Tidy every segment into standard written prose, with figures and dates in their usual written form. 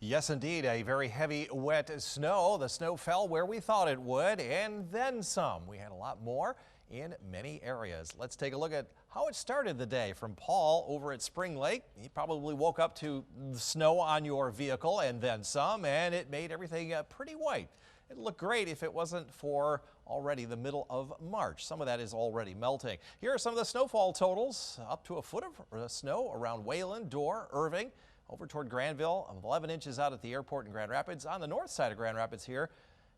Yes, indeed, a very heavy, wet snow. The snow fell where we thought it would, and then some. We had a lot more in many areas. Let's take a look at how it started the day from Paul over at Spring Lake. He probably woke up to the snow on your vehicle and then some, and it made everything pretty white. It'd look great if it wasn't for already the middle of March. Some of that is already melting. Here are some of the snowfall totals. Up to a foot of snow around Wayland, Dorr, Irving. Over toward Granville, 11 inches out at the airport in Grand Rapids. On the north side of Grand Rapids here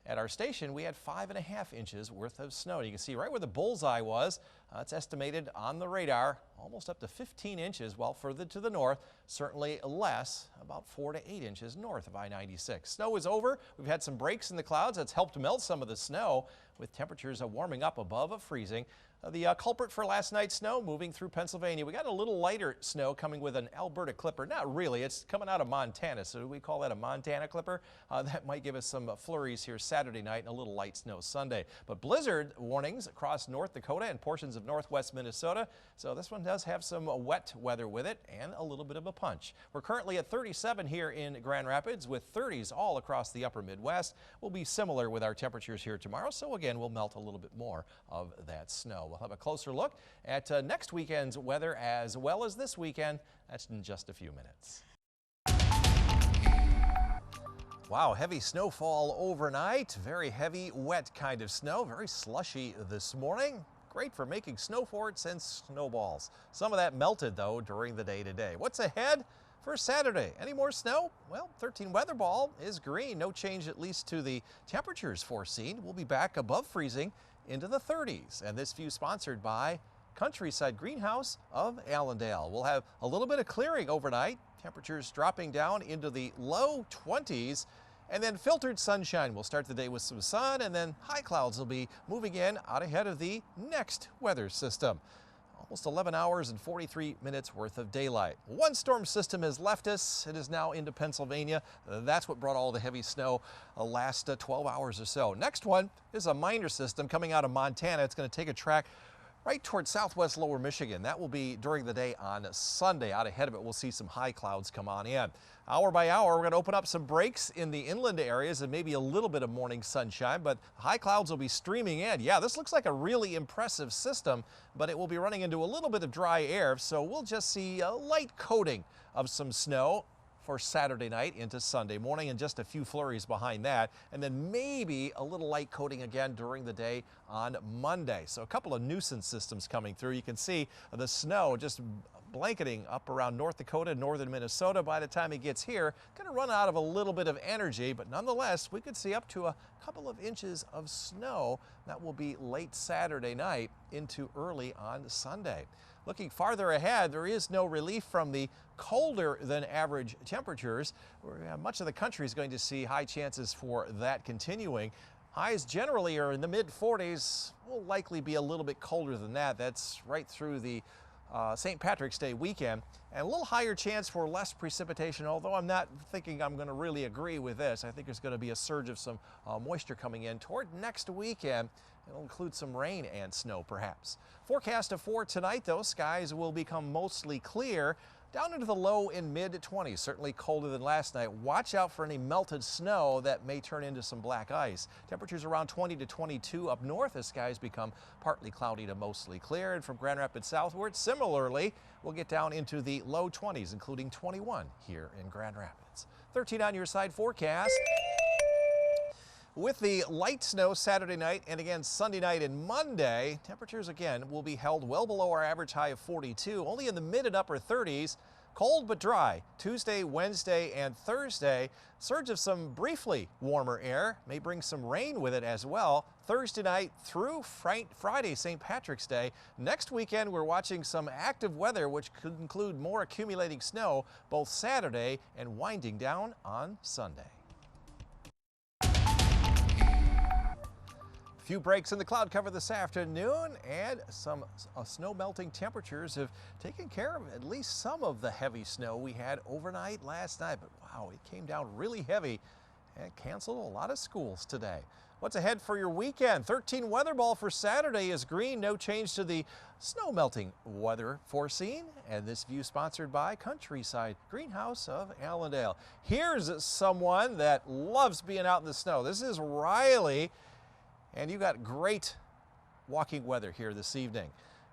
at our station, we had 5.5 inches worth of snow. You can see right where the bullseye was. It's estimated on the radar almost up to 15 inches, while further to the north, certainly less, about 4 to 8 inches north of I-96. Snow is over. We've had some breaks in the clouds. That's helped melt some of the snow, with temperatures warming up above freezing. The culprit for last night's snow moving through Pennsylvania. We got a little lighter snow coming with an Alberta clipper. Not really. It's coming out of Montana. So do we call that a Montana clipper? That might give us some flurries here Saturday night and a little light snow Sunday. But blizzard warnings across North Dakota and portions of northwest Minnesota. So this one does have some wet weather with it and a little bit of a punch. We're currently at 37 here in Grand Rapids with 30s all across the upper Midwest. We'll be similar with our temperatures here tomorrow. So again, we'll melt a little bit more of that snow. We'll have a closer look at next weekend's weather as well as this weekend. That's in just a few minutes. Wow, heavy snowfall overnight. Very heavy, wet kind of snow. Very slushy this morning. Great for making snow forts and snowballs. Some of that melted, though, during the day today. What's ahead for Saturday? Any more snow? Well, 13 weather ball is green. No change, at least to the temperatures foreseen. We'll be back above freezing into the 30s. And this view sponsored by Countryside Greenhouse of Allendale. We'll have a little bit of clearing overnight. Temperatures dropping down into the low 20s. And then filtered sunshine. We'll start the day with some sun, and then high clouds will be moving in out ahead of the next weather system. Almost 11 hours and 43 minutes worth of daylight. One storm system has left us. It is now into Pennsylvania. That's what brought all the heavy snow last 12 hours or so. Next one is a minor system coming out of Montana. It's going to take a track right towards southwest lower Michigan. That will be during the day on Sunday. Out ahead of it, we'll see some high clouds come on in. Hour by hour, we're going to open up some breaks in the inland areas and maybe a little bit of morning sunshine, but high clouds will be streaming in. Yeah, this looks like a really impressive system, but it will be running into a little bit of dry air, so we'll just see a light coating of some snow for Saturday night into Sunday morning, and just a few flurries behind that, and then maybe a little light coating again during the day on Monday. So a couple of nuisance systems coming through. You can see the snow just blanketing up around North Dakota, northern Minnesota. By the time it gets here, going to run out of a little bit of energy, but nonetheless, we could see up to a couple of inches of snow. That will be late Saturday night into early on Sunday. Looking farther ahead, there is no relief from the colder than average temperatures. Much of the country is going to see high chances for that continuing. Highs generally are in the mid-40s. Will likely be a little bit colder than that. That's right through the St. Patrick's Day weekend, and a little higher chance for less precipitation, although I'm not thinking I'm going to really agree with this. I think there's going to be a surge of some moisture coming in toward next weekend. It'll include some rain and snow perhaps. Forecast for tonight, though, skies will become mostly clear down into the low and mid-20s, certainly colder than last night. Watch out for any melted snow that may turn into some black ice. Temperatures around 20 to 22 up north as skies become partly cloudy to mostly clear. And from Grand Rapids southward, similarly, we'll get down into the low 20s, including 21 here in Grand Rapids. 13 on your side forecast. With the light snow Saturday night and again Sunday night and Monday, temperatures again will be held well below our average high of 42, only in the mid and upper 30s. Cold but dry Tuesday, Wednesday, and Thursday. Surge of some briefly warmer air may bring some rain with it as well. Thursday night through Friday, St. Patrick's Day. Next weekend, we're watching some active weather, which could include more accumulating snow both Saturday and winding down on Sunday. Few breaks in the cloud cover this afternoon, and some snow melting temperatures have taken care of at least some of the heavy snow we had overnight last night. But wow, it came down really heavy and canceled a lot of schools today. What's ahead for your weekend? 13 weather ball for Saturday is green. No change to the snow melting weather foreseen. And this view sponsored by Countryside Greenhouse of Allendale. Here's someone that loves being out in the snow. This is Riley. And you got great walking weather here this evening.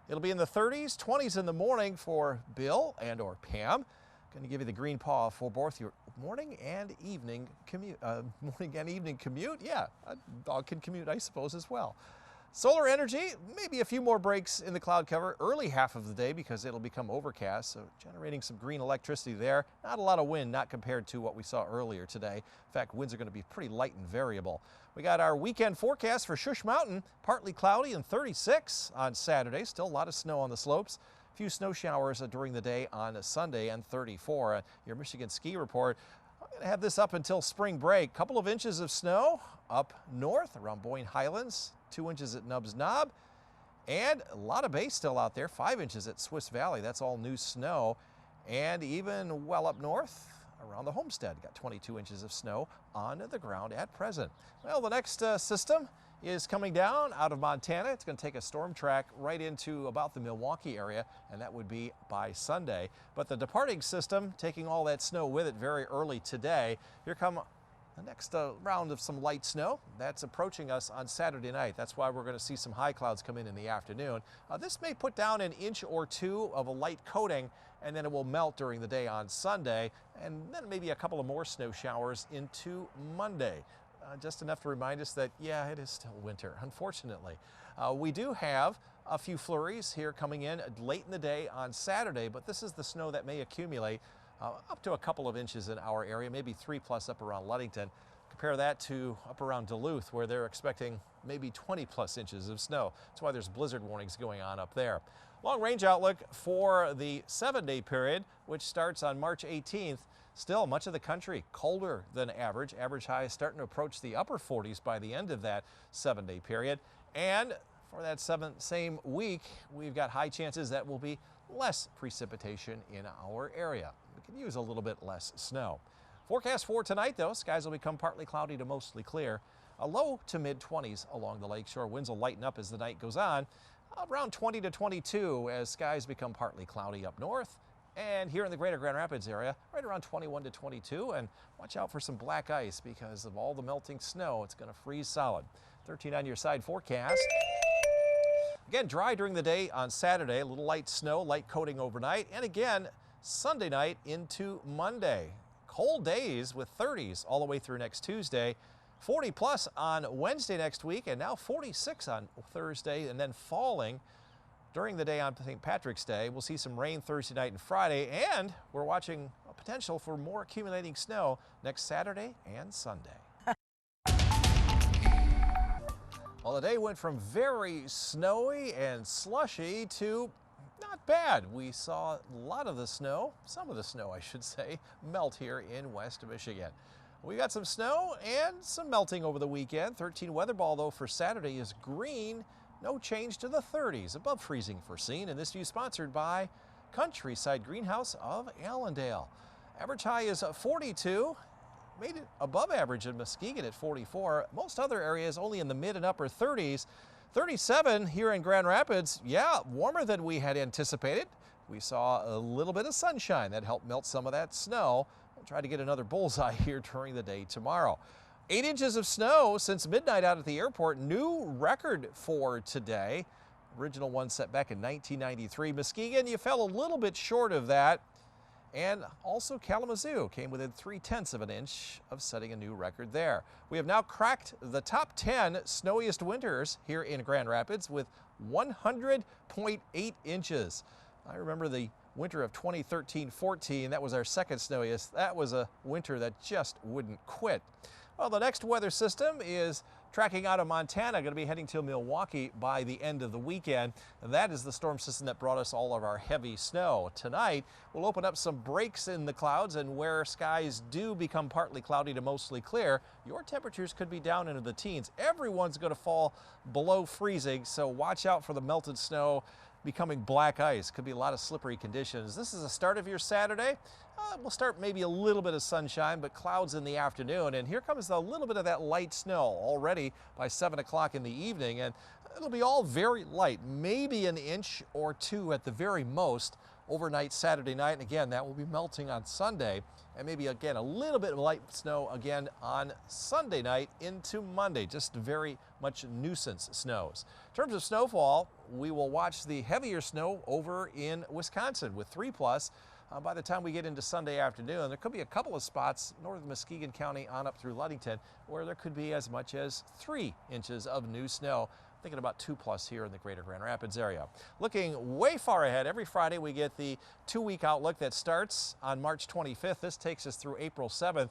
It'll be in the 30s, 20s in the morning for Bill and or Pam. Going to give you the green paw for both your morning and evening commute. Yeah, a dog can commute, I suppose, as well. Solar energy, maybe a few more breaks in the cloud cover early half of the day because it'll become overcast, so generating some green electricity there. Not a lot of wind, not compared to what we saw earlier today. In fact, winds are going to be pretty light and variable. We got our weekend forecast for Shush Mountain, partly cloudy and 36 on Saturday. Still a lot of snow on the slopes. A few snow showers during the day on Sunday and 34. Your Michigan ski report. I'm going to have this up until spring break. Couple of inches of snow up north around Boyne Highlands, 2 inches at Nubbs Knob, and a lot of base still out there, 5 inches at Swiss Valley. That's all new snow. And even well up north around the Homestead, got 22 inches of snow on the ground at present. Well, the next system is coming down out of Montana. It's going to take a storm track right into about the Milwaukee area, and that would be by Sunday. But the departing system taking all that snow with it very early today. Here come the next round of some light snow. That's approaching us on Saturday night. That's why we're going to see some high clouds come in the afternoon. This may put down an inch or two of a light coating, and then it will melt during the day on Sunday, and then maybe a couple of more snow showers into Monday. Just enough to remind us that, yeah, it is still winter, unfortunately. We do have a few flurries here coming in late in the day on Saturday, but this is the snow that may accumulate up to a couple of inches in our area, maybe 3+ up around Ludington. Compare that to up around Duluth, where they're expecting maybe 20+ inches of snow. That's why there's blizzard warnings going on up there. Long range outlook for the 7-day period, which starts on March 18th. Still, much of the country colder than average. Average highs starting to approach the upper 40s by the end of that 7-day period. And for that same week, we've got high chances that will be less precipitation in our area. We can use a little bit less snow. Forecast for tonight, though, skies will become partly cloudy to mostly clear. A low to mid-20s along the lakeshore. Winds will lighten up as the night goes on. Around 20 to 22 as skies become partly cloudy up north. And here in the greater Grand Rapids area, right around 21 to 22. And watch out for some black ice because of all the melting snow. It's going to freeze solid. 13 on your side forecast. Again, dry during the day on Saturday. A little light snow, light coating overnight. And again, Sunday night into Monday. Cold days with 30s all the way through next Tuesday. 40+ on Wednesday next week. And now 46 on Thursday. And then falling during the day on St. Patrick's Day. We'll see some rain Thursday night and Friday, and we're watching a potential for more accumulating snow next Saturday and Sunday. Well, the day went from very snowy and slushy to not bad. We saw a lot of the snow, some of the snow I should say, melt here in West Michigan. We got some snow and some melting over the weekend. 13 weather ball though for Saturday is green. No change to the 30s, above freezing foreseen, and this view sponsored by Countryside Greenhouse of Allendale. Average high is 42, made it above average in Muskegon at 44. Most other areas only in the mid and upper 30s. 37 here in Grand Rapids, yeah, warmer than we had anticipated. We saw a little bit of sunshine that helped melt some of that snow. We'll try to get another bullseye here during the day tomorrow. 8 inches of snow since midnight out at the airport. New record for today. Original one set back in 1993. Muskegon, you fell a little bit short of that. And also Kalamazoo came within 0.3 of an inch of setting a new record there. We have now cracked the top 10 snowiest winters here in Grand Rapids with 100.8 inches. I remember the winter of 2013-14. That was our second snowiest. That was a winter that just wouldn't quit. Well, the next weather system is tracking out of Montana, going to be heading to Milwaukee by the end of the weekend. And that is the storm system that brought us all of our heavy snow. Tonight, we'll open up some breaks in the clouds, and where skies do become partly cloudy to mostly clear, your temperatures could be down into the teens. Everyone's going to fall below freezing, so watch out for the melted snow becoming black ice. Could be a lot of slippery conditions. This is the start of your Saturday. We'll start maybe a little bit of sunshine, but clouds in the afternoon. And here comes a little bit of that light snow already by 7 o'clock in the evening. And it'll be all very light, maybe an inch or two at the very most overnight Saturday night. And again, that will be melting on Sunday. And maybe again, a little bit of light snow again on Sunday night into Monday. Just very much nuisance snows. In terms of snowfall, we will watch the heavier snow over in Wisconsin with 3+. By the time we get into Sunday afternoon, there could be a couple of spots north of Muskegon County on up through Ludington where there could be as much as 3 inches of new snow. Thinking about 2+ here in the greater Grand Rapids area. Looking way far ahead, every Friday we get the 2-week outlook that starts on March 25th. This takes us through April 7th.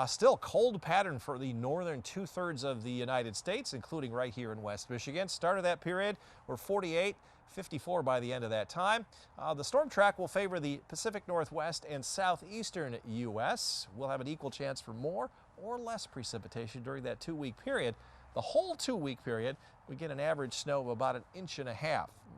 Still cold pattern for the northern 2/3 of the United States, including right here in West Michigan. Start of that period, we're 48, 54 by the end of that time. The storm track will favor the Pacific Northwest and southeastern U.S. We'll have an equal chance for more or less precipitation during that 2-week period. The whole 2-week period, we get an average snow of about 1.5 inches.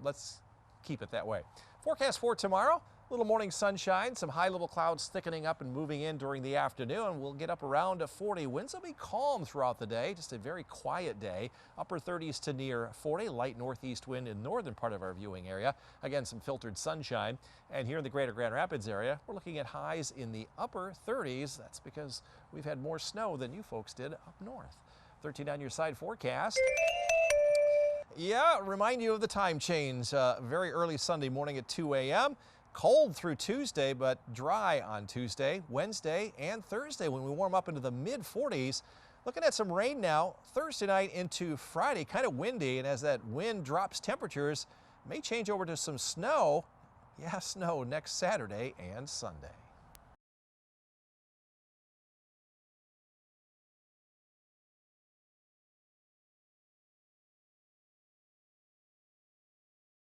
Let's keep it that way. Forecast for tomorrow. Little morning sunshine, some high-level clouds thickening up and moving in during the afternoon. We'll get up around 40. Winds will be calm throughout the day, just a very quiet day. Upper 30s to near 40, light northeast wind in the northern part of our viewing area. Again, some filtered sunshine. And here in the greater Grand Rapids area, we're looking at highs in the upper 30s. That's because we've had more snow than you folks did up north. 13 on your side forecast. Yeah, remind you of the time change. Very early Sunday morning at 2 a.m. Cold through Tuesday, but dry on Tuesday, Wednesday, and Thursday when we warm up into the mid-40s. Looking at some rain now, Thursday night into Friday, kind of windy, and as that wind drops temperatures, may change over to some snow. Yeah, snow next Saturday and Sunday.